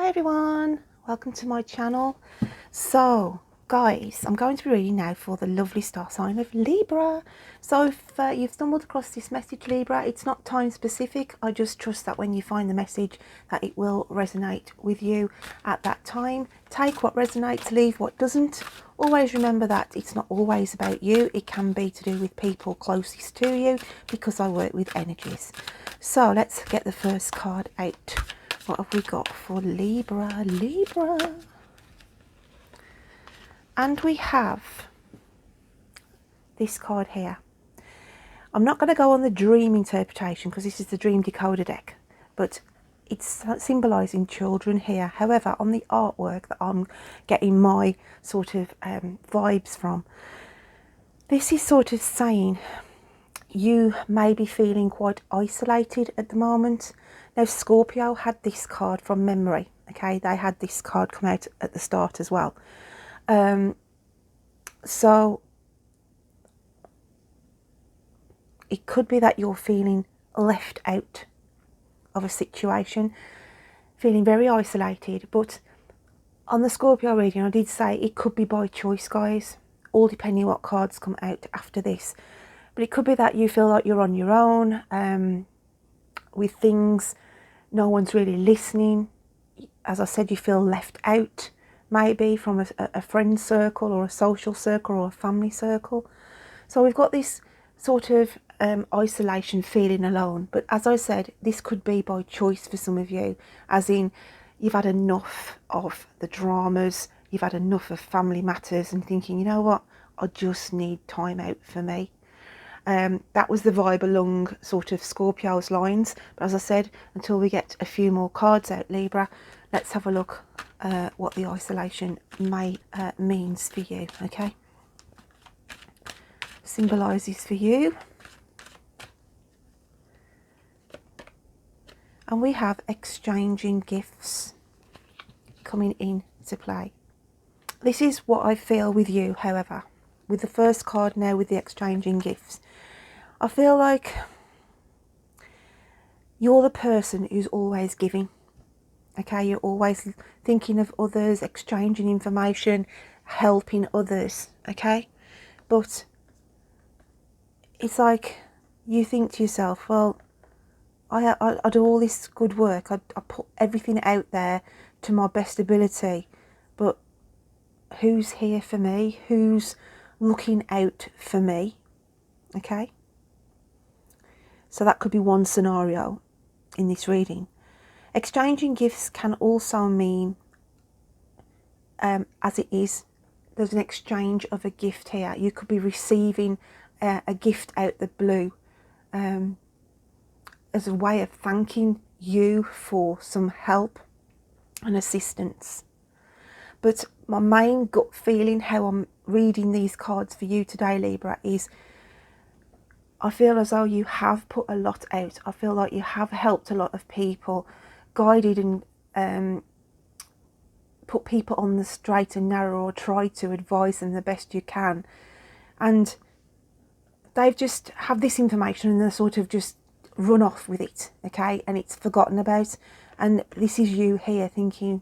Hi everyone, welcome to my channel. So guys, I'm going to be reading now for the lovely star sign of Libra. So if you've stumbled across this message, Libra, it's not time specific. I just trust that when you find the message that it will resonate with you at that time. Take what resonates, leave what doesn't. Always remember that it's not always about you. It can be to do with people closest to you, because I work with energies. So let's get the first card out. What have we got for Libra? Libra. And we have this card here. I'm not going to go on the dream interpretation because this is the dream decoder deck, but it's symbolising children here. However, on the artwork that I'm getting my sort of vibes from, this is sort of saying you may be feeling quite isolated at the moment. Now, Scorpio had this card from memory. Okay, they had this card come out at the start as well. So it could be that you're feeling left out of a situation, feeling very isolated. But on the Scorpio reading, I did say it could be by choice, guys, all depending what cards come out after this. But it could be that you feel like you're on your own with things. No one's really listening. As I said, you feel left out, maybe from a friend circle or a social circle or a family circle. So we've got this sort of isolation, feeling alone. But as I said, this could be by choice for some of you, as in you've had enough of the dramas, you've had enough of family matters and thinking, you know what, I just need time out for me. That was the vibe along sort of Scorpio's lines. But as I said, until we get a few more cards out, Libra, let's have a look what the isolation may means for you. Okay, symbolises for you. And we have exchanging gifts coming into play. This is what I feel with you, however, with the first card now, with the exchanging gifts. I feel like you're the person who's always giving. Okay, you're always thinking of others, exchanging information, helping others. Okay, but it's like you think to yourself, well, I do all this good work, I put everything out there to my best ability, but who's here for me? Who's looking out for me? Okay, so that could be one scenario in this reading. Exchanging gifts can also mean, as it is, there's an exchange of a gift here. You could be receiving a gift out the blue as a way of thanking you for some help and assistance. But my main gut feeling, how I'm reading these cards for you today, Libra, is I feel as though you have put a lot out. I feel like you have helped a lot of people, guided and put people on the straight and narrow, or tried to advise them the best you can. And they've just have this information and they're sort of just run off with it, okay, and it's forgotten about. And this is you here thinking,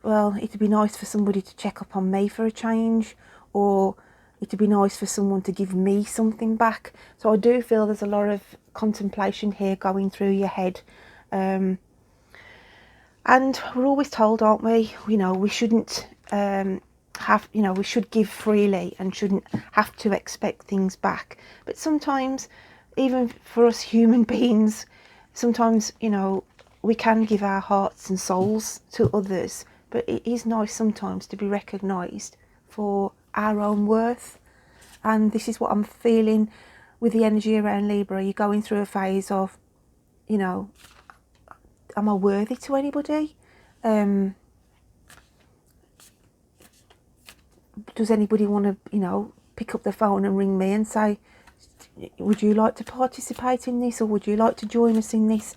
well, it'd be nice for somebody to check up on me for a change, or it'd be nice for someone to give me something back. So I do feel there's a lot of contemplation here going through your head. And we're always told, aren't we, you know, we shouldn't we should give freely and shouldn't have to expect things back. But sometimes, even for us human beings, sometimes, you know, we can give our hearts and souls to others, but it is nice sometimes to be recognised for our own worth. And this is what I'm feeling with the energy around Libra. You're going through a phase of, you know, am I worthy to anybody? Does anybody want to, you know, pick up the phone and ring me and say, would you like to participate in this, or would you like to join us in this?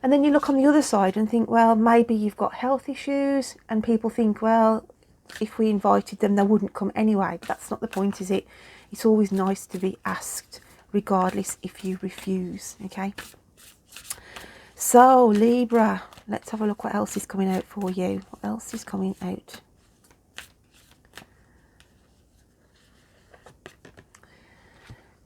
And then you look on the other side and think, well, maybe you've got health issues, and people think, well, if we invited them, they wouldn't come anyway. But that's not the point, is it? It's always nice to be asked, regardless if you refuse, okay? So Libra, let's have a look what else is coming out for you. What else is coming out?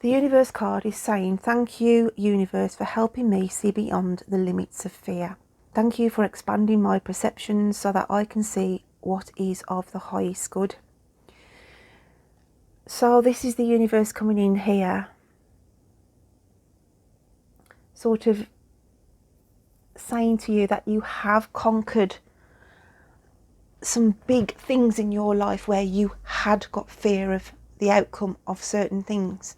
The universe card is saying, thank you, universe, for helping me see beyond the limits of fear. Thank you for expanding my perceptions so that I can see what is of the highest good. So this is the universe coming in here, sort of saying to you that you have conquered some big things in your life where you had got fear of the outcome of certain things.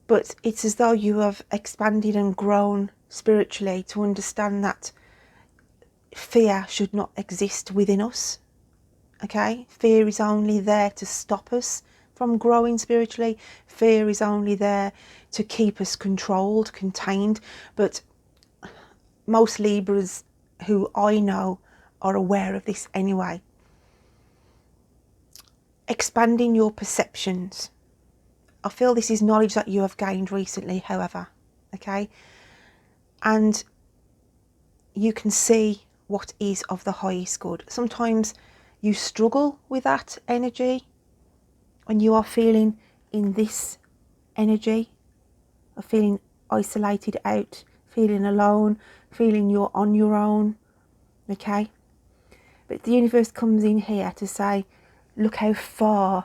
But it's as though you have expanded and grown spiritually to understand that fear should not exist within us. Okay? Fear is only there to stop us from growing spiritually. Fear is only there to keep us controlled, contained. But most Libras who I know are aware of this anyway. Expanding your perceptions. I feel this is knowledge that you have gained recently, however, okay? And you can see what is of the highest good. Sometimes you struggle with that energy when you are feeling in this energy of feeling isolated out, feeling alone, feeling you're on your own, okay? But the universe comes in here to say, look how far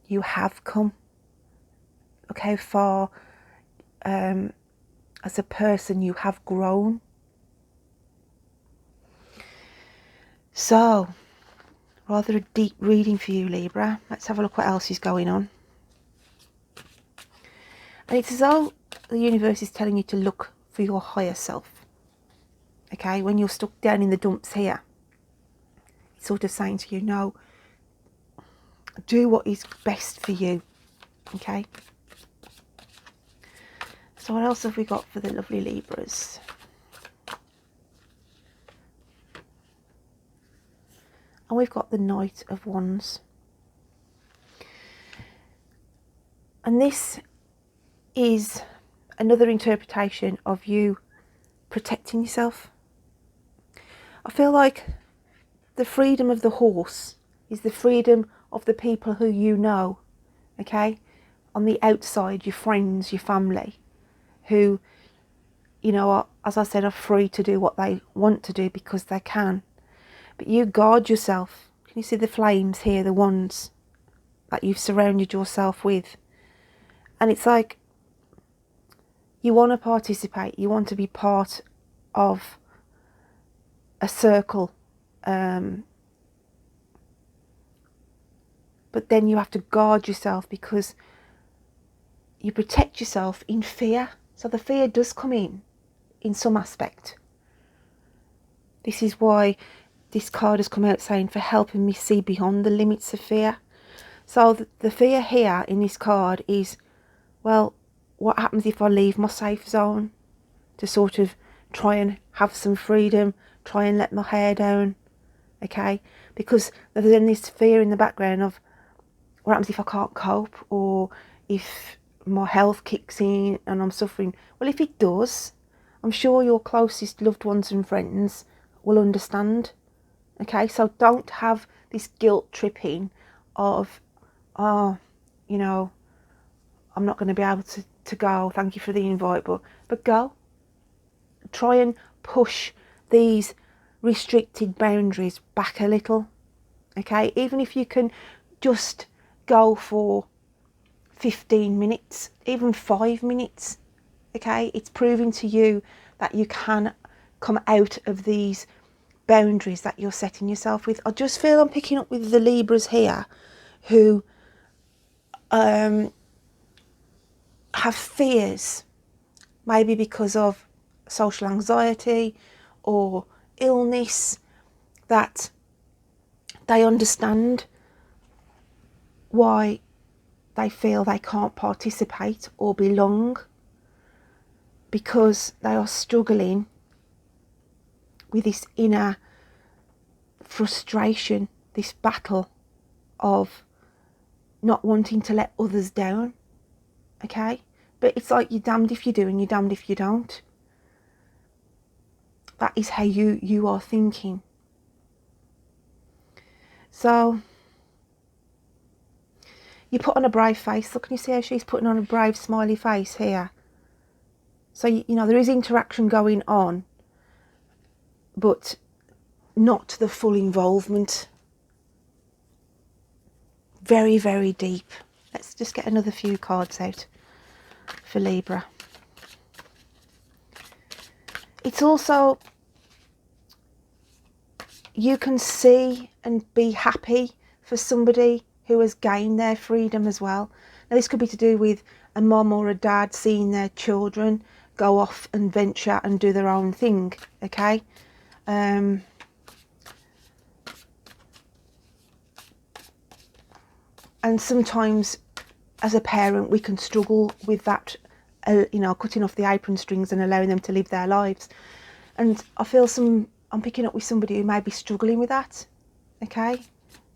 you have come. Look how far as a person you have grown. So, rather a deep reading for you, Libra. Let's have a look what else is going on. And it's as though the universe is telling you to look for your higher self. Okay, when you're stuck down in the dumps here, it's sort of saying to you, no, do what is best for you. Okay. So what else have we got for the lovely Libras? And we've got the Knight of Wands. And this is another interpretation of you protecting yourself. I feel like the freedom of the horse is the freedom of the people who you know, okay? On the outside, your friends, your family, who, you know, are, as I said, are free to do what they want to do because they can. But you guard yourself. Can you see the flames here, the ones that you've surrounded yourself with? And it's like you want to participate, you want to be part of a circle, but then you have to guard yourself because you protect yourself in fear. So the fear does come in some aspect. This is why this card has come out saying, for helping me see beyond the limits of fear. So the fear here in this card is, well, what happens if I leave my safe zone to sort of try and have some freedom, try and let my hair down, okay? Because there's then this fear in the background of what happens if I can't cope, or if my health kicks in and I'm suffering. Well, if it does, I'm sure your closest loved ones and friends will understand, okay? So don't have this guilt tripping of, oh, you know, I'm not going to be able to go, thank you for the invite, but go. Try and push these restricted boundaries back a little, okay? Even if you can just go for 15 minutes, even 5 minutes, okay? It's proving to you that you can come out of these boundaries that you're setting yourself with. I just feel I'm picking up with the Libras here who have fears, maybe because of social anxiety or illness, that they understand why they feel they can't participate or belong, because they are struggling with this inner frustration, this battle of not wanting to let others down, okay? But it's like you're damned if you do and you're damned if you don't. That is how you are thinking. So you put on a brave face. Look, can you see how she's putting on a brave smiley face here? So, you know, there is interaction going on, but not the full involvement. Very, very deep. Let's just get another few cards out for Libra. It's also, you can see and be happy for somebody who has gained their freedom as well. Now, this could be to do with a mum or a dad seeing their children go off and venture and do their own thing, okay? And sometimes as a parent we can struggle with that, you know, cutting off the apron strings and allowing them to live their lives. And I feel I'm picking up with somebody who may be struggling with that, okay?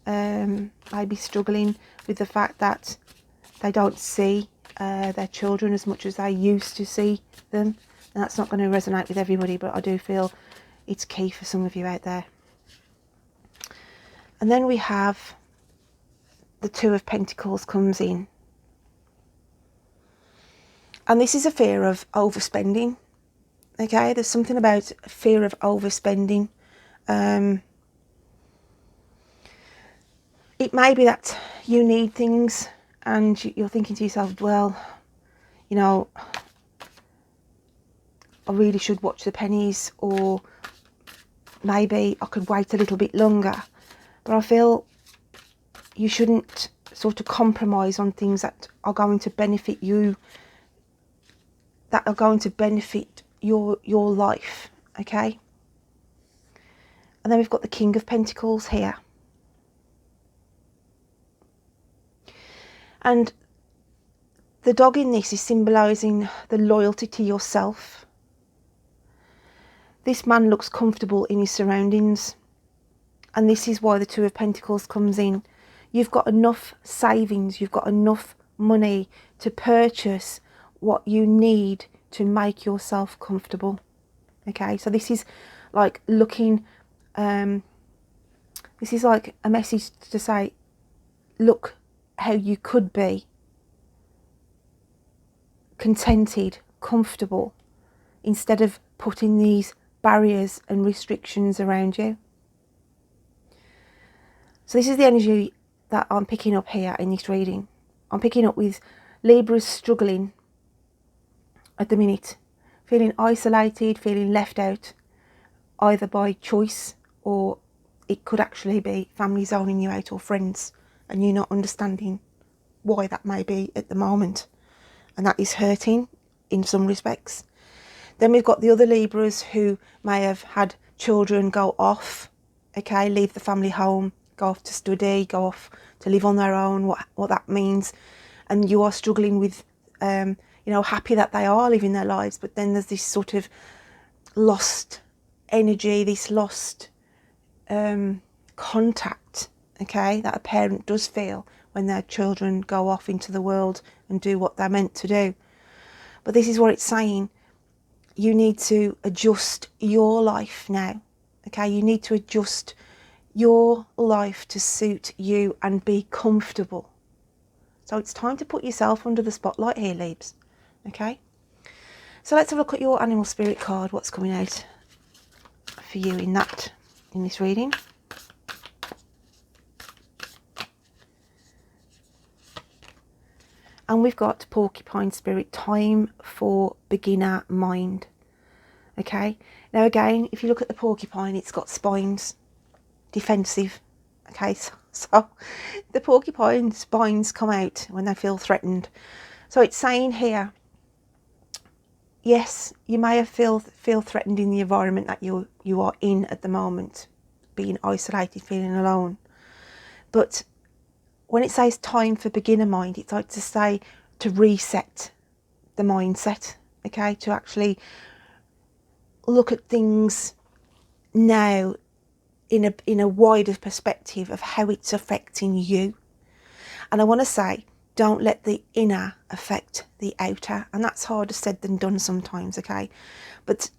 Maybe struggling with the fact that they don't see their children as much as they used to see them. And that's not going to resonate with everybody, but I do feel it's key for some of you out there. And then we have the Two of Pentacles comes in. And this is a fear of overspending. Okay, there's something about fear of overspending. It may be that you need things and you're thinking to yourself, well, you know, I really should watch the pennies, or maybe I could wait a little bit longer. But I feel you shouldn't sort of compromise on things that are going to benefit you, that are going to benefit your life, okay? And then we've got the King of Pentacles here. And the dog in this is symbolising the loyalty to yourself. This man looks comfortable in his surroundings, and this is why the Two of Pentacles comes in. You've got enough savings, you've got enough money to purchase what you need to make yourself comfortable. Okay, so this is like looking, this is like a message to say, look how you could be contented, comfortable, instead of putting these barriers and restrictions around you. So this is the energy that I'm picking up here in this reading. I'm picking up with Libra's struggling at the minute, feeling isolated, feeling left out, either by choice, or it could actually be family zoning you out, or friends, and you not understanding why that may be at the moment. And that is hurting in some respects. Then we've got the other Libras who may have had children go off, okay, leave the family home, go off to study, go off to live on their own, what that means. And you are struggling with, you know, happy that they are living their lives, but then there's this sort of lost energy, this lost contact, okay, that a parent does feel when their children go off into the world and do what they're meant to do. But this is what it's saying. You need to adjust your life now, okay? You need to adjust your life to suit you and be comfortable. So it's time to put yourself under the spotlight here, Libs, okay? So let's have a look at your animal spirit card, what's coming out for you in this reading. And we've got Porcupine Spirit, time for beginner mind. Okay, now again, if you look at the porcupine, it's got spines, defensive. Okay, so the porcupine spines come out when they feel threatened. So it's saying here, yes, you may have feel threatened in the environment that you are in at the moment, being isolated, feeling alone. But when it says time for beginner mind, it's like to say to reset the mindset, okay, to actually look at things now in a wider perspective of how it's affecting you. And I want to say, don't let the inner affect the outer, and that's harder said than done sometimes, okay? But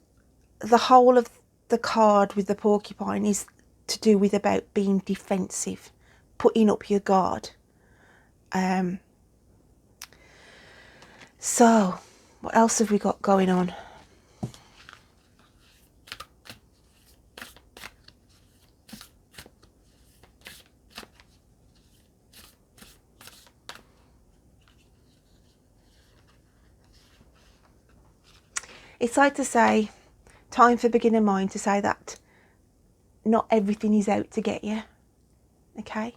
the whole of the card with the porcupine is to do with about being defensive, putting up your guard. So, what else have we got going on? It's like to say, time for beginner mind to say that not everything is out to get you, okay?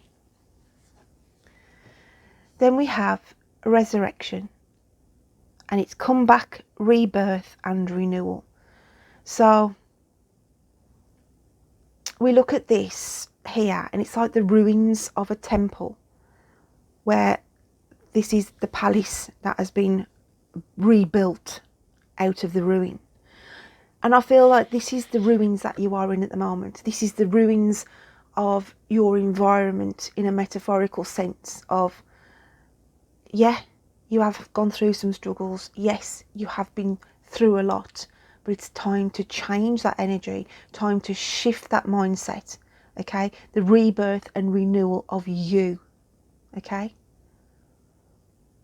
Then we have resurrection, and it's comeback, rebirth and renewal. So we look at this here, and it's like the ruins of a temple, where this is the palace that has been rebuilt out of the ruin. And I feel like this is the ruins that you are in at the moment. This is the ruins of your environment in a metaphorical sense of, yeah, you have gone through some struggles. Yes, you have been through a lot, but it's time to change that energy, time to shift that mindset, okay? The rebirth and renewal of you, okay?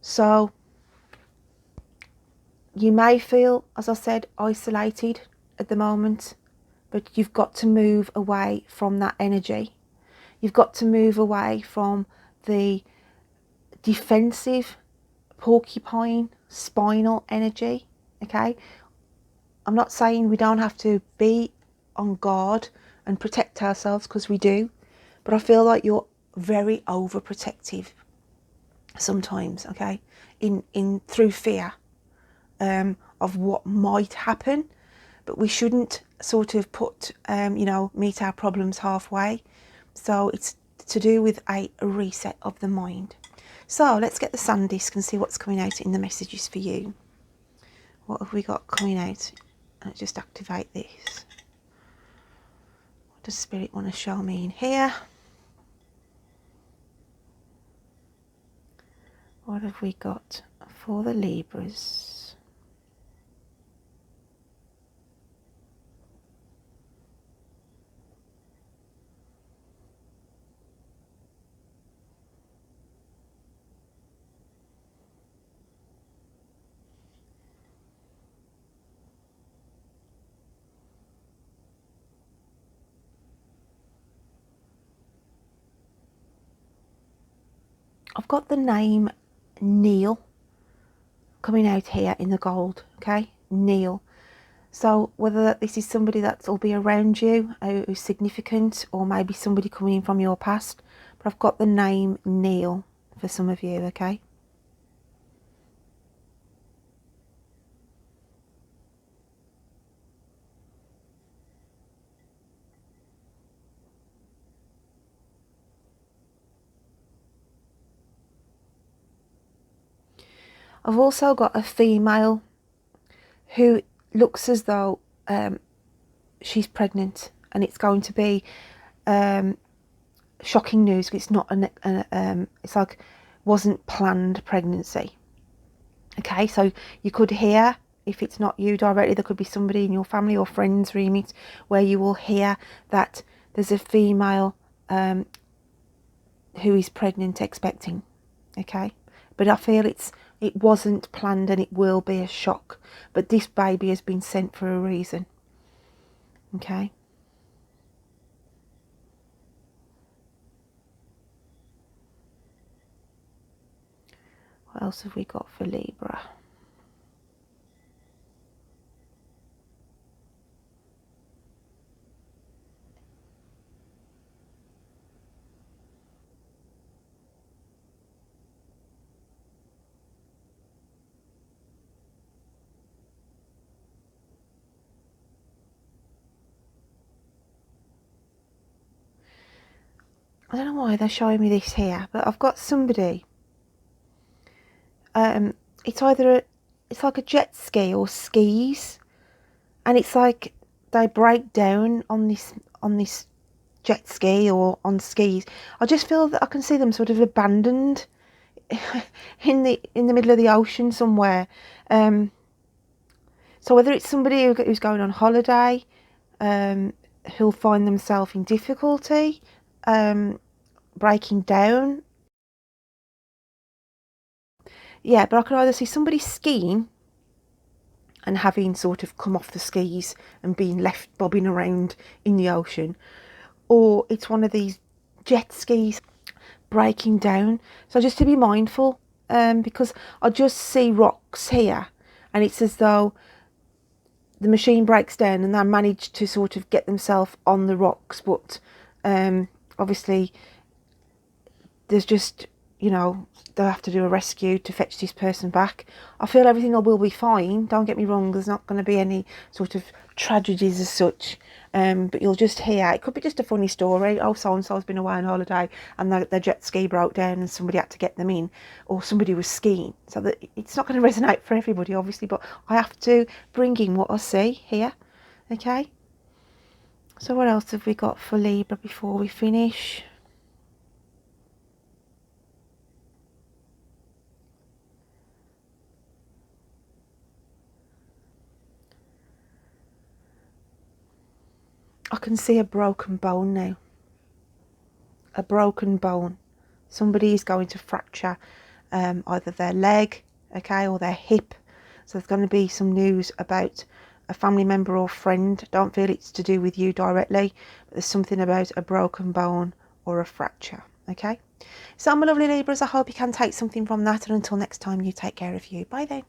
So you may feel, as I said, isolated at the moment, but you've got to move away from that energy. You've got to move away from the defensive porcupine spinal energy, okay? I'm not saying we don't have to be on guard and protect ourselves, because we do, but I feel like you're very overprotective sometimes, okay, in through fear of what might happen. But we shouldn't sort of put meet our problems halfway. So it's to do with a reset of the mind. So let's get the sand disc and see what's coming out in the messages for you. What have we got coming out? Let's just activate this. What does Spirit want to show me in here? What have we got for the Libras? I've got the name Neil coming out here in the gold, okay? Neil. So whether this is somebody that'll be around you who's significant, or maybe somebody coming in from your past, but I've got the name Neil for some of you, okay? I've also got a female who looks as though she's pregnant, and it's going to be shocking news. It's not it's like wasn't planned pregnancy, okay? So you could hear, if it's not you directly, there could be somebody in your family or friends remit where you will hear that there's a female who is pregnant, expecting, okay? But I feel it wasn't planned, and it will be a shock, but this baby has been sent for a reason, okay? What else have we got for Libra? I don't know why they're showing me this here, but I've got somebody. It's either it's like a jet ski or skis, and it's like they break down on this jet ski or on skis. I just feel that I can see them sort of abandoned in the middle of the ocean somewhere. So whether it's somebody who's going on holiday, who'll find themselves in difficulty, breaking down. Yeah, but I could either see somebody skiing and having sort of come off the skis and being left bobbing around in the ocean, or it's one of these jet skis breaking down. So just to be mindful, because I just see rocks here, and it's as though the machine breaks down and they manage to sort of get themselves on the rocks, but obviously there's just, you know, they'll have to do a rescue to fetch this person back. I feel everything will be fine, don't get me wrong, there's not going to be any sort of tragedies as such, but you'll just hear, it could be just a funny story, oh so and so's been away on holiday and their jet ski broke down and somebody had to get them in, or somebody was skiing. So that it's not going to resonate for everybody obviously, but I have to bring in what I see here. Okay, so what else have we got for Libra before we finish? I can see a broken bone now. A broken bone. Somebody is going to fracture either their leg, okay, or their hip. So there's going to be some news about a family member or friend. Don't feel it's to do with you directly, but there's something about a broken bone or a fracture, okay? So my lovely Libras, I hope you can take something from that, and until next time, you take care of you. Bye then.